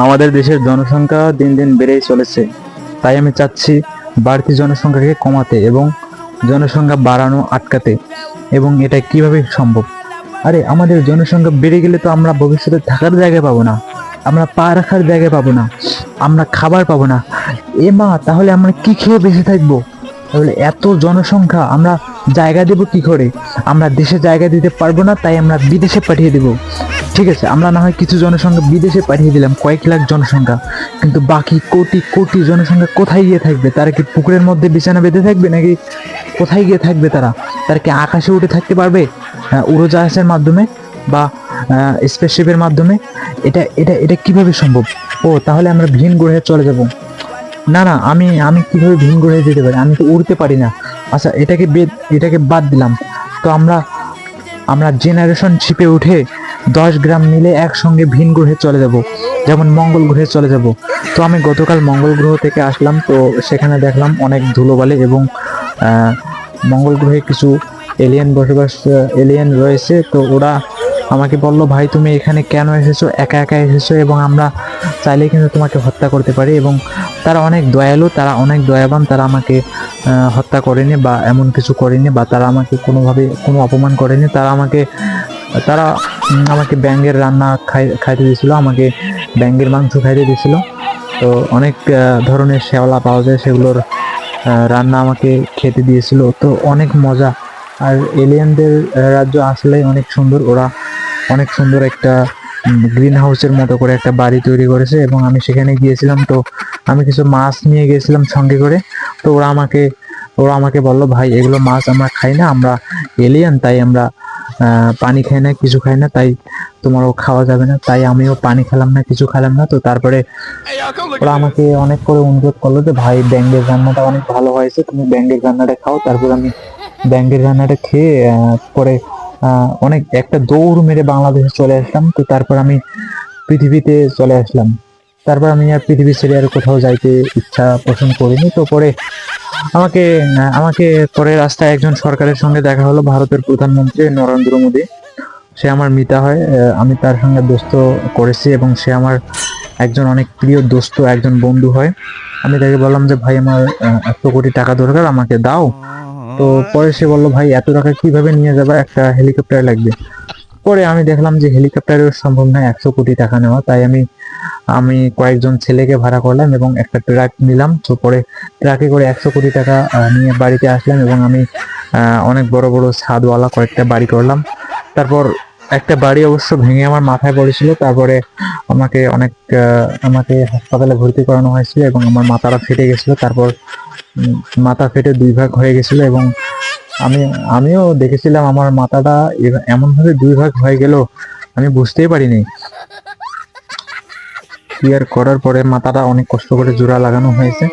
আমাদের দেশের জনসংখ্যা দিন দিন বেড়েই চলেছে। তাই আমি চাচ্ছি বাড়তি জনসংখ্যাকে কমাতে এবং জনসংখ্যা বাড়ানো আটকাতে। এবং এটা কিভাবে সম্ভব? আরে আমাদের জনসংখ্যা বেড়ে গেলে তো আমরা ভবিষ্যতে থাকার জায়গা পাবো না, আমরা পা রাখার জায়গা পাবো না, আমরা খাবার পাবো না। এ মা, তাহলে আমরা কি খেয়ে বেঁচে থাকবো? তাহলে এত জনসংখ্যা আমরা জায়গা দেব কি করে? আমরা দেশে জায়গা দিতে পারবো না, তাই আমরা বিদেশে পাঠিয়ে দেব। ঠিক আছে, আমরা না হয় কিছু জনসংখ্যা বিদেশে পাঠিয়ে দিলাম, কয়েক লাখ জনসংখ্যা, কিন্তু বাকি কোটি কোটি জনসংখ্যা কোথায় গিয়ে থাকবে? তারা কি পুকুরের মধ্যে বিছানা বেঁধে থাকবে, নাকি কোথায় গিয়ে থাকবে তারা? তারা কি আকাশে উঠে থাকতে পারবে উড়োজাহাজের মাধ্যমে বা স্পেসশিপের মাধ্যমে? এটা এটা এটা কিভাবে সম্ভব? ও, তাহলে আমরা ভিন গ্রহে চলে যাব? না না, আমি আমি কিভাবে ভিন গ্রহে যেতে পারি? আমি তো উড়তে পারি না। আচ্ছা, এটাকে বাদ দিলাম। তো আমরা আমরা জেনারেশন শিপে উঠে 10 গ্রাম মিলে একসঙ্গে ভিন গ্রহে চলে যাব, যেমন মঙ্গল গ্রহে চলে যাব। তো আমি গতকাল মঙ্গল গ্রহ থেকে আসলাম, তো সেখানে দেখলাম অনেক ধুলোবালি এবং মঙ্গল গ্রহে কিছু এলিয়েন রয়েছে। তো ওরা আমাকে বললো, ভাই তুমি এখানে কেন এসেছো, একা একা এসেছো, এবং আমরা চাইলে কিন্তু তোমাকে হত্যা করতে পারি। এবং তারা অনেক দয়ালু, তারা অনেক দয়াবান, তারা আমাকে হত্যা করেনি বা এমন কিছু করেনি, বা তারা আমাকে কোনোভাবে কোনো অপমান করেনি। তারা আমাকে ব্যাঙের রান্না খাইতে দিয়েছিল, আমাকে ব্যাঙের মাংস খাইতে দিয়েছিল। তো অনেক ধরনের শ্যাওলা পাওয়া যায়, সেগুলোর রান্না আমাকে খেতে দিয়েছিল। তো অনেক মজা। আর এলিয়েনদের রাজ্য আসলে অনেক সুন্দর। ওরা অনেক সুন্দর একটা গ্রিন হাউসের মতো করে একটা বাড়ি তৈরি করেছে, এবং আমি সেখানে গিয়েছিলাম। তো আমি কিছু মাছ নিয়ে গিয়েছিলাম সঙ্গে করে। তো ওরা আমাকে বললো, ভাই এগুলো মাছ আমরা খাই না, আমরা এলিয়েন, তাই আমরা পানি খাই না, কিছু খাই না, তাই তোমারও খাওয়া যাবে না। তাই আমিও পানি খেলাম না, কিছু খেলাম না। তো তারপরে ওরা আমাকে অনেক করে অনুরোধ করলো যে, ভাই ব্যাঙের রান্নাটা অনেক ভালো হয়েছে, তুমি ব্যাঙের রান্নাটা খাও। তারপর আমি ব্যাঙের রান্নাটা খেয়ে পরে অনেক একটা দৌড় মেরে বাংলাদেশে চলে আসলাম। তো তারপর আমি পৃথিবীতে চলে আসলাম। তারপর আমি আর পৃথিবী ছেড়ে আর কোথাও যাইতে ইচ্ছা পোষণ করিনি। তো পরে আমাকে আমাকে পরে রাস্তায় একজন সরকারের সঙ্গে দেখা হলো, ভারতের প্রধানমন্ত্রী নরেন্দ্র মোদী। সে আমার মিতা হয়, আমি তার সঙ্গে দোস্ত করেছি, এবং সে আমার একজন অনেক প্রিয় দোস্ত, একজন বন্ধু হয়। আমি তাকে বললাম যে, ভাই আমার 100 কোটি টাকা দরকার, আমাকে দাও। তো পরে সে বললো, ভাই এত টাকা কিভাবে নিয়ে যাবে, একটা হেলিকপ্টার লাগবে। পরে আমি দেখলাম যে হেলিকপ্টারেও সম্ভব নয় 100 কোটি টাকা নেওয়া। তাই আমি আমি কয়েকজন ছেলেকে ভাড়া করলাম এবং একটা ট্রাক নিলাম। তো পরে ট্রাকে করে 100 কোটি টাকা নিয়ে বাড়িতে আসলাম, এবং আমি অনেক বড় বড় ছাদওয়ালা কয়েকটা বাড়ি করলাম। তারপর একটা বাড়ি অবশ্য ভেঙে আমার মাথায় পড়েছিল। তারপরে আমাকে হাসপাতালে ভর্তি করানো হয়েছিল, এবং আমার মাথাটা ফেটে গেছিল। তারপর মাথা ফেটে 2 ভাগ হয়ে গেছিল, এবং আমিও দেখেছিলাম আমার মাথাটা এমন ভাবে 2 ভাগ হয়ে গেল, আমি বুঝতেই পারিনি। ক্লিয়ার করার পরে মাথাটা অনেক কষ্ট করে জোড়া লাগানো হয়েছে।